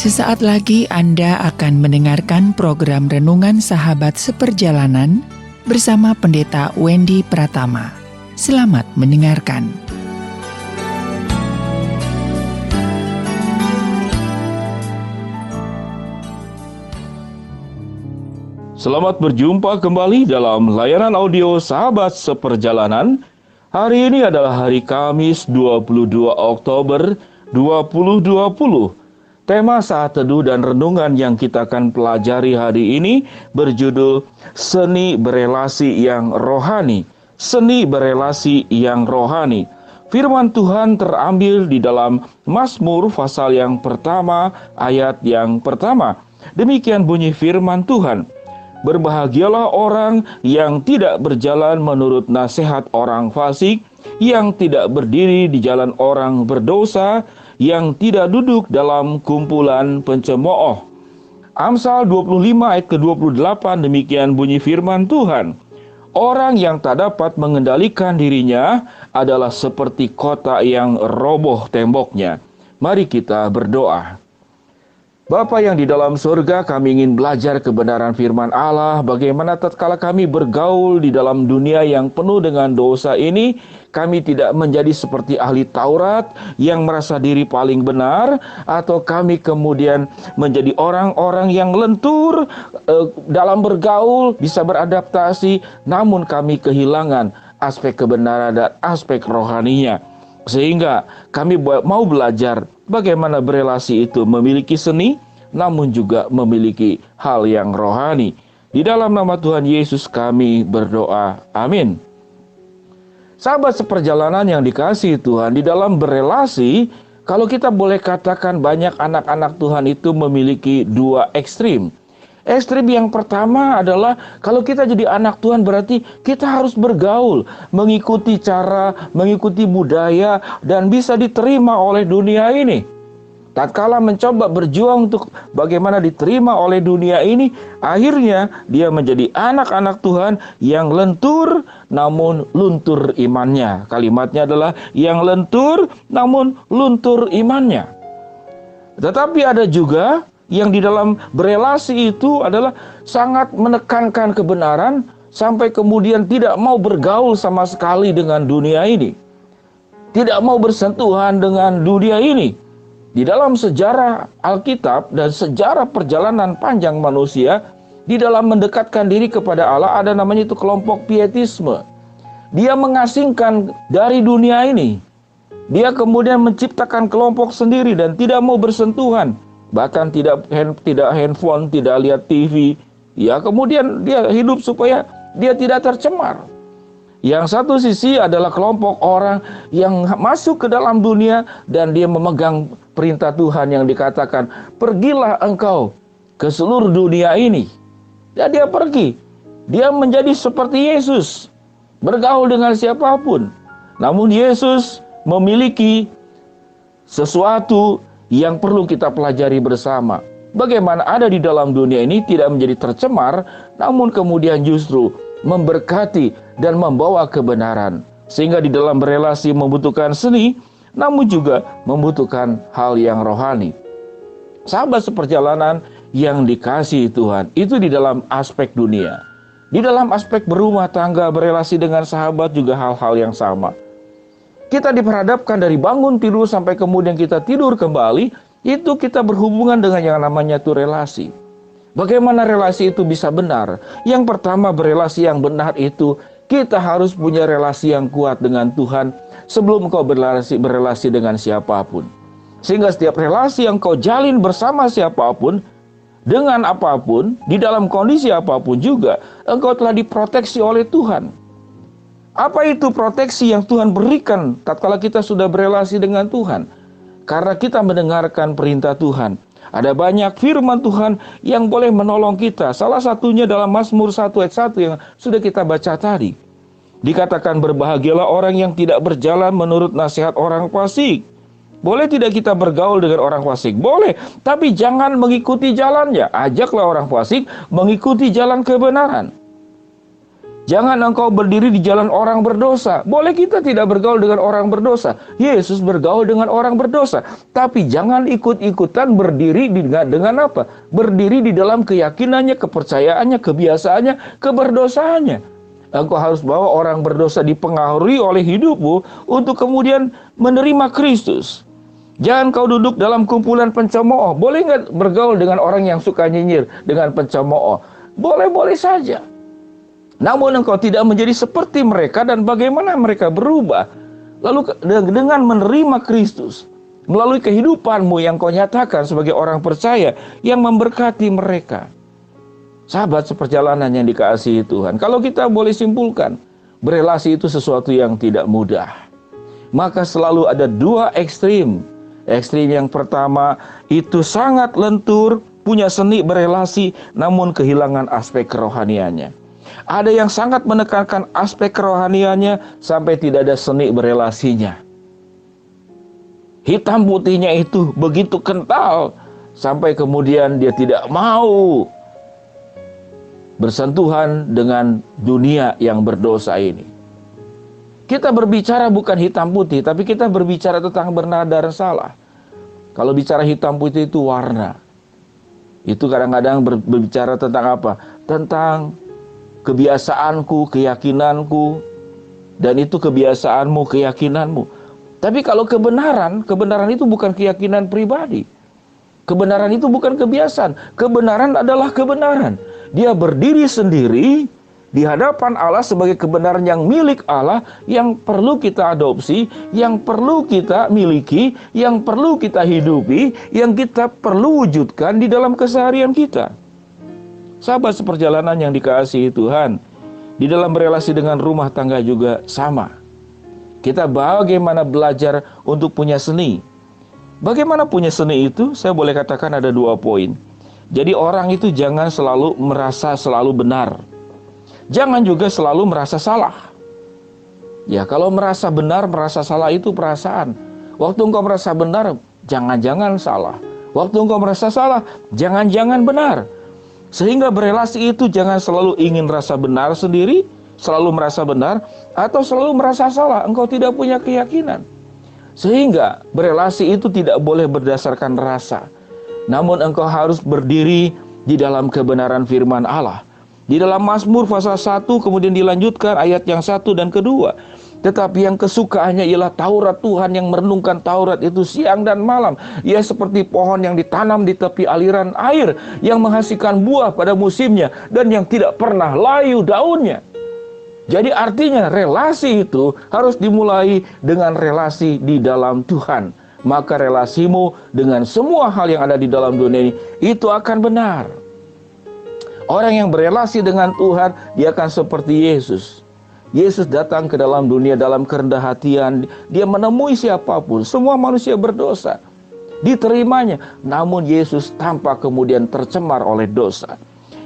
Sesaat lagi Anda akan mendengarkan program Renungan Sahabat Seperjalanan bersama Pendeta Wendy Pratama. Selamat mendengarkan. Selamat berjumpa kembali dalam layanan audio Sahabat Seperjalanan. Hari ini adalah hari Kamis 22 Oktober 2020. Tema saat teduh dan renungan yang kita akan pelajari hari ini berjudul Seni Berelasi yang Rohani. Seni Berelasi yang Rohani. Firman Tuhan terambil di dalam Mazmur pasal yang pertama, ayat yang pertama. Demikian bunyi firman Tuhan. Berbahagialah orang yang tidak berjalan menurut nasihat orang fasik, yang tidak berdiri di jalan orang berdosa, yang tidak duduk dalam kumpulan pencemooh. Amsal 25 ayat ke-28 demikian bunyi firman Tuhan. Orang yang tak dapat mengendalikan dirinya adalah seperti kota yang roboh temboknya. Mari kita berdoa. Bapa yang di dalam surga, kami ingin belajar kebenaran firman Allah, bagaimana tatkala kami bergaul di dalam dunia yang penuh dengan dosa ini, kami tidak menjadi seperti ahli Taurat yang merasa diri paling benar, atau kami kemudian menjadi orang-orang yang lentur dalam bergaul, bisa beradaptasi, namun kami kehilangan aspek kebenaran dan aspek rohaninya. Sehingga kami mau belajar bagaimana berelasi itu memiliki seni, namun juga memiliki hal yang rohani. Di dalam nama Tuhan Yesus kami berdoa. Amin. Sahabat seperjalanan yang dikasihi Tuhan, di dalam berelasi, kalau kita boleh katakan banyak anak-anak Tuhan itu memiliki dua ekstrim. Ekstrim yang pertama adalah kalau kita jadi anak Tuhan berarti kita harus bergaul, mengikuti cara, mengikuti budaya, dan bisa diterima oleh dunia ini. Tatkala mencoba berjuang untuk bagaimana diterima oleh dunia ini, akhirnya dia menjadi anak-anak Tuhan yang lentur namun luntur imannya. Kalimatnya adalah yang lentur namun luntur imannya. Tetapi ada juga yang di dalam berelasi itu adalah sangat menekankan kebenaran sampai kemudian tidak mau bergaul sama sekali dengan dunia ini. Tidak mau bersentuhan dengan dunia ini. Di dalam sejarah Alkitab dan sejarah perjalanan panjang manusia, di dalam mendekatkan diri kepada Allah ada namanya itu kelompok pietisme. Dia mengasingkan dari dunia ini. Dia kemudian menciptakan kelompok sendiri dan tidak mau bersentuhan. Bahkan tidak handphone, tidak lihat TV. Ya, kemudian dia hidup supaya dia tidak tercemar. Yang satu sisi adalah kelompok orang yang masuk ke dalam dunia dan dia memegang perintah Tuhan yang dikatakan, pergilah engkau ke seluruh dunia ini. Dan dia pergi. Dia menjadi seperti Yesus, bergaul dengan siapapun. Namun Yesus memiliki sesuatu yang perlu kita pelajari bersama. Bagaimana ada di dalam dunia ini tidak menjadi tercemar, namun kemudian justru memberkati dan membawa kebenaran. Sehingga di dalam berelasi membutuhkan seni, namun juga membutuhkan hal yang rohani. Sahabat seperjalanan yang dikasihi Tuhan, itu di dalam aspek dunia. Di dalam aspek berumah tangga, berelasi dengan sahabat juga hal-hal yang sama. Kita diperhadapkan dari bangun tidur sampai kemudian kita tidur kembali, itu kita berhubungan dengan yang namanya itu relasi. Bagaimana relasi itu bisa benar? Yang pertama, berelasi yang benar itu kita harus punya relasi yang kuat dengan Tuhan sebelum kau berelasi dengan siapapun. Sehingga setiap relasi yang kau jalin bersama siapapun, dengan apapun, di dalam kondisi apapun juga, engkau telah diproteksi oleh Tuhan. Apa itu proteksi yang Tuhan berikan tatkala kita sudah berelasi dengan Tuhan? Karena kita mendengarkan perintah Tuhan. Ada banyak firman Tuhan yang boleh menolong kita. Salah satunya dalam Mazmur 1 ayat 1 yang sudah kita baca tadi. Dikatakan berbahagialah orang yang tidak berjalan menurut nasihat orang fasik. Boleh tidak kita bergaul dengan orang fasik? Boleh, tapi jangan mengikuti jalannya. Ajaklah orang fasik mengikuti jalan kebenaran. Jangan engkau berdiri di jalan orang berdosa. Boleh kita tidak bergaul dengan orang berdosa. Yesus bergaul dengan orang berdosa. Tapi jangan ikut-ikutan berdiri dengan apa? Berdiri di dalam keyakinannya, kepercayaannya, kebiasaannya, keberdosaannya. Engkau harus bawa orang berdosa dipengaruhi oleh hidupmu untuk kemudian menerima Kristus. Jangan kau duduk dalam kumpulan pencemooh. Boleh nggak bergaul dengan orang yang suka nyinyir, dengan pencemooh? Boleh-boleh saja. Namun engkau tidak menjadi seperti mereka, dan bagaimana mereka berubah? Lalu dengan menerima Kristus, melalui kehidupanmu yang kau nyatakan sebagai orang percaya yang memberkati mereka. Sahabat seperjalanan yang dikasihi Tuhan, kalau kita boleh simpulkan, berelasi itu sesuatu yang tidak mudah. Maka selalu ada dua ekstrim. Ekstrim yang pertama itu sangat lentur, punya seni berelasi, namun kehilangan aspek kerohaniannya. Ada yang sangat menekankan aspek kerohaniannya sampai tidak ada seni berelasinya. Hitam putihnya itu begitu kental sampai kemudian dia tidak mau bersentuhan dengan dunia yang berdosa ini. Kita berbicara bukan hitam putih, tapi kita berbicara tentang benar dan salah. Kalau bicara hitam putih itu warna. Itu kadang-kadang berbicara tentang apa? Tentang kebiasaanku, keyakinanku, dan itu kebiasaanmu, keyakinanmu. Tapi kalau kebenaran itu bukan keyakinan pribadi. Kebenaran itu bukan kebiasaan. Kebenaran adalah kebenaran. Dia berdiri sendiri di hadapan Allah sebagai kebenaran yang milik Allah, yang perlu kita adopsi, yang perlu kita miliki, yang perlu kita hidupi, yang kita perlu wujudkan di dalam keseharian kita. Sahabat seperjalanan yang dikasihi Tuhan, di dalam relasi dengan rumah tangga juga sama. Kita bagaimana belajar untuk punya seni. Bagaimana punya seni itu? Saya boleh katakan ada 2 poin. Jadi orang itu jangan selalu merasa selalu benar. Jangan juga selalu merasa salah. Ya, kalau merasa benar, merasa salah itu perasaan. Waktu engkau merasa benar, jangan-jangan salah. Waktu engkau merasa salah, jangan-jangan benar. Sehingga berelasi itu jangan selalu ingin rasa benar sendiri, selalu merasa benar, atau selalu merasa salah. Engkau tidak punya keyakinan. Sehingga berelasi itu tidak boleh berdasarkan rasa. Namun engkau harus berdiri di dalam kebenaran firman Allah. Di dalam Mazmur pasal 1 kemudian dilanjutkan ayat yang 1 dan kedua. Tetapi yang kesukaannya ialah Taurat Tuhan, yang merenungkan Taurat itu siang dan malam. Ia seperti pohon yang ditanam di tepi aliran air, yang menghasilkan buah pada musimnya, dan yang tidak pernah layu daunnya. Jadi artinya relasi itu harus dimulai dengan relasi di dalam Tuhan. Maka relasimu dengan semua hal yang ada di dalam dunia ini, itu akan benar. Orang yang berelasi dengan Tuhan, dia akan seperti Yesus. Yesus datang ke dalam dunia dalam kerendah hatian. Dia menemui siapapun, semua manusia berdosa, diterimanya. Namun Yesus tanpa kemudian tercemar oleh dosa.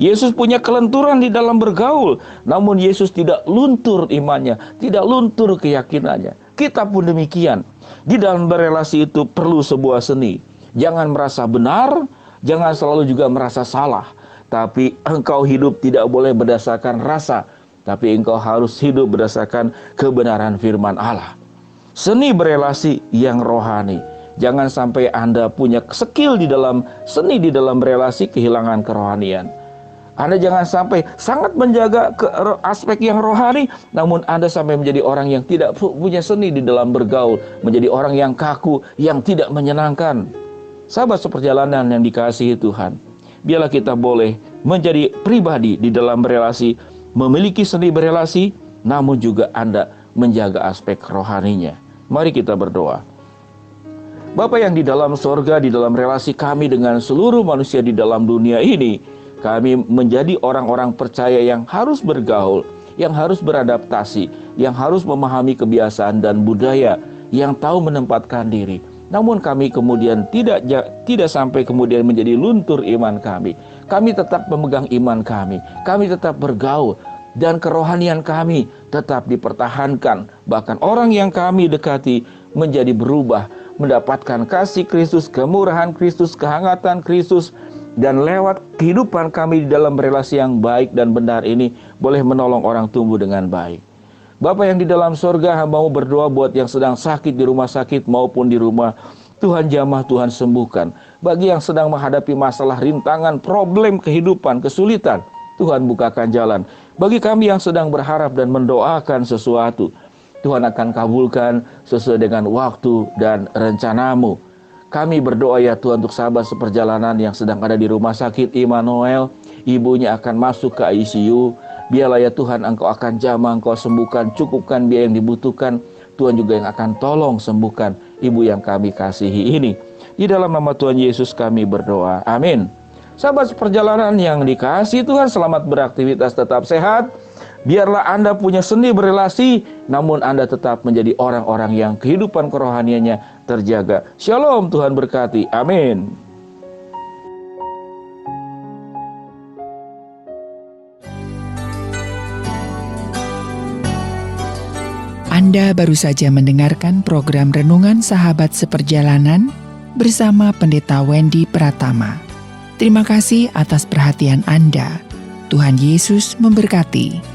Yesus punya kelenturan di dalam bergaul, namun Yesus tidak luntur imannya, tidak luntur keyakinannya. Kita pun demikian. Di dalam berelasi itu perlu sebuah seni. Jangan merasa benar, jangan selalu juga merasa salah. Tapi engkau hidup tidak boleh berdasarkan rasa, tapi engkau harus hidup berdasarkan kebenaran firman Allah. Seni berelasi yang rohani. Jangan sampai Anda punya skill di dalam seni, di dalam berelasi, kehilangan kerohanian. Anda jangan sampai sangat menjaga aspek yang rohani, namun Anda sampai menjadi orang yang tidak punya seni di dalam bergaul, menjadi orang yang kaku, yang tidak menyenangkan. Sahabat seperjalanan yang dikasihi Tuhan, biarlah kita boleh menjadi pribadi di dalam berelasi, memiliki seni berelasi, namun juga Anda menjaga aspek rohaninya. Mari kita berdoa. Bapa yang di dalam sorga, di dalam relasi kami dengan seluruh manusia di dalam dunia ini, kami menjadi orang-orang percaya yang harus bergaul, yang harus beradaptasi, yang harus memahami kebiasaan dan budaya, yang tahu menempatkan diri. Namun kami kemudian tidak sampai kemudian menjadi luntur iman kami. Kami tetap memegang iman kami tetap bergaul, dan kerohanian kami tetap dipertahankan. Bahkan orang yang kami dekati menjadi berubah, mendapatkan kasih Kristus, kemurahan Kristus, kehangatan Kristus, dan lewat kehidupan kami di dalam relasi yang baik dan benar ini boleh menolong orang tumbuh dengan baik. Bapa yang di dalam sorga, hamba-Mu berdoa buat yang sedang sakit di rumah sakit maupun di rumah. Tuhan jamah, Tuhan sembuhkan. Bagi yang sedang menghadapi masalah, rintangan, problem kehidupan, kesulitan, Tuhan bukakan jalan. Bagi kami yang sedang berharap dan mendoakan sesuatu, Tuhan akan kabulkan sesuai dengan waktu dan rencana-Mu. Kami berdoa ya Tuhan untuk sahabat seperjalanan yang sedang ada di rumah sakit Immanuel. Ibunya akan masuk ke ICU. Biarlah ya Tuhan, Engkau akan jamah, Engkau sembuhkan, cukupkan biaya yang dibutuhkan. Tuhan juga yang akan tolong sembuhkan ibu yang kami kasihi ini. Di dalam nama Tuhan Yesus kami berdoa. Amin. Sahabat seperjalanan yang dikasihi Tuhan, selamat beraktivitas, tetap sehat. Biarlah Anda punya seni berelasi, namun Anda tetap menjadi orang-orang yang kehidupan kerohaniannya terjaga. Shalom, Tuhan berkati. Amin. Anda baru saja mendengarkan program Renungan Sahabat Seperjalanan bersama Pendeta Wendy Pratama. Terima kasih atas perhatian Anda. Tuhan Yesus memberkati.